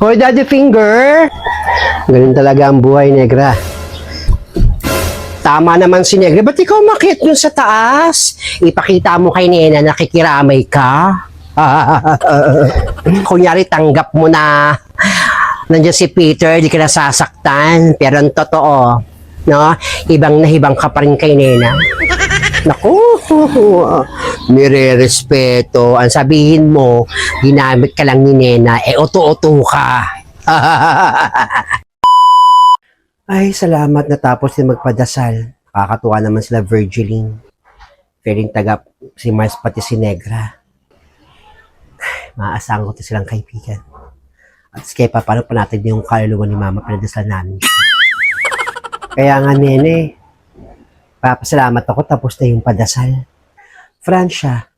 Hoy, Daddy Finger! Ganun talaga ang buhay, Negra. Tama naman si Negra. Ba't ikaw makit dun sa taas? Ipakita mo kay Nena na nakikiramay ka. Kunyari, tanggap mo na nandiyan si Peter, di ka nasasaktan. Pero ang totoo, no? Ibang na ibang ka pa rin kay Nena. Naku, nire-respeto. Ang sabihin mo, ginamit ka lang ni Nena, oto-oto ka. Ay, salamat natapos din magpadasal. Nakakatuwa naman sila Virgiline. Feeling tagap si Mars pati si Negra. Maasahan ko ito silang kaibigan. At kaya paano pa natin yung kaluluwa ni Mama pinadasal namin. Kaya nga, Nene, papasalamat ako tapos na yung padasal. Francia,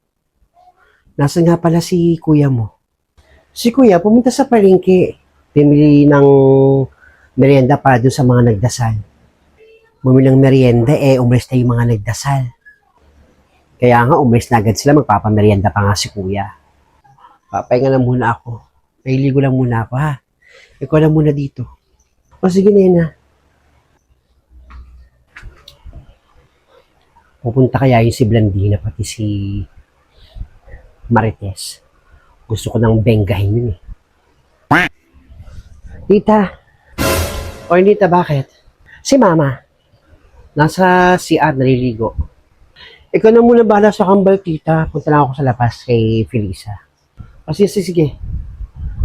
nasa nga pala si kuya mo? Si kuya pumunta sa palengke. Pumili ng merienda para doon sa mga nagdasal. Bumili ng merienda, umalis na yung mga nagdasal. Kaya nga, umalis na agad sila, magpapamerienda pa nga si kuya. Papahinga na muna ako. Pailigo lang muna ako, ha? Ikaw lang muna dito. O sige, Nena. Pupunta kaya yung si Blandina, pati si Marites. Gusto ko nang benggahin yun, eh. Tita. O, Tita, bakit? Si Mama. Nasa CR, naliligo. Ikaw na muna bahala sa kambal, Tita. Punta lang ako sa labas kay Felisa. O, sige.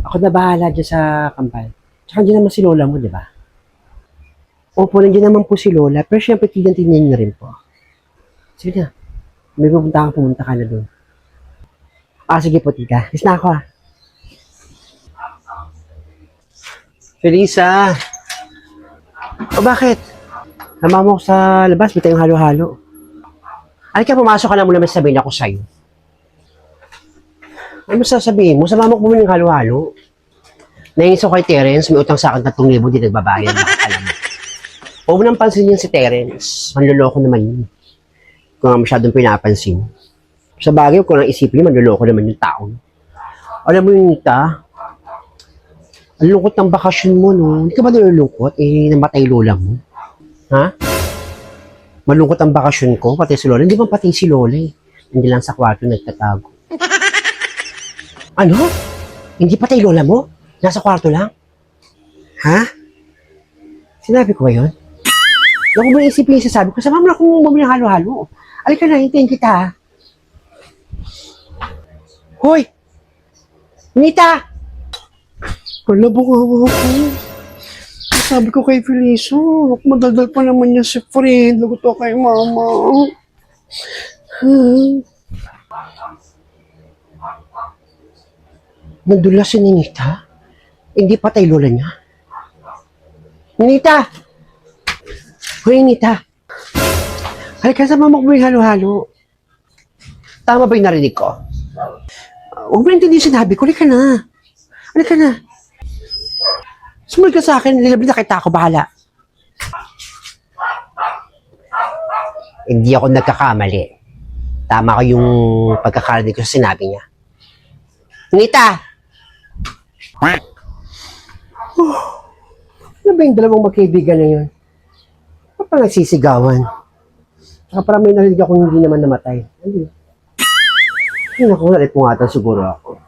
Ako na bahala dyan sa kambal. Tsaka dyan naman si Lola mo, di ba? Opo, nandiyan naman po si Lola. Pero syempre, tignan niyo rin po. Sige na. May pumunta ka na doon. Sige po, Tita. Is na ako, ha. Felisa! O bakit? Nama mo sa labas, may tayong halo-halo. Ay ka, pumasok ka na muna, may sabihin ako sa'yo. Ano sasabihin mo? Sama mo ko muna yung halo-halo. Nainis ako kay Terence, may utang sa akin 3,000, di nagbabayad. Alam mo. Huwag mo nang pansin yun si Terence. Manloloko naman yun. Kung nga masyadong pinapansin. Sa bagay, kung nang isipin yun, manloloko naman yung tao. Alam mo yung Nita, ang lungkot ng bakasyon mo, no? Hindi ka ba nalulungkot? Namatay lola mo. Ha? Malungkot ang bakasyon ko, pati si Lola. Hindi ba pati si Lola, eh? Hindi lang sa kwarto nagtatago. Ano? Hindi patay lola mo? Nasa kwarto lang? Ha? Sinabi ko ba yun? Naku mo isipin yung sasabi ko, sama mo na kung bumili ng halo-halo. Alika na, hintayin kita, ha? Hoy! Nita! Kalabang ako. Sabi ko kay Felisa, madaldal pa naman niya si Fred. Lagot ako kay Mama. Nagdula si Ninita? Hindi patay lola niya? Ninita! Hoy, Ninita! Halika sa mama ko may halo-halo. Tama ba yung narinig ko? Huwag mo hindi sinabi ko. Halika na. Halika na. Sumunod ka sa akin. Lilabi na kita ako. Bahala. Hindi ako nagkakamali. Tama ko yung pagkakarinig ko sa sinabi niya. Nita! Ano ba yung dalawang magkaibigan na yun? Ano pa nagsisigawan? Saka parang may narinig akong hindi naman namatay. Ano? Naku, nalit mo nga siguro ako.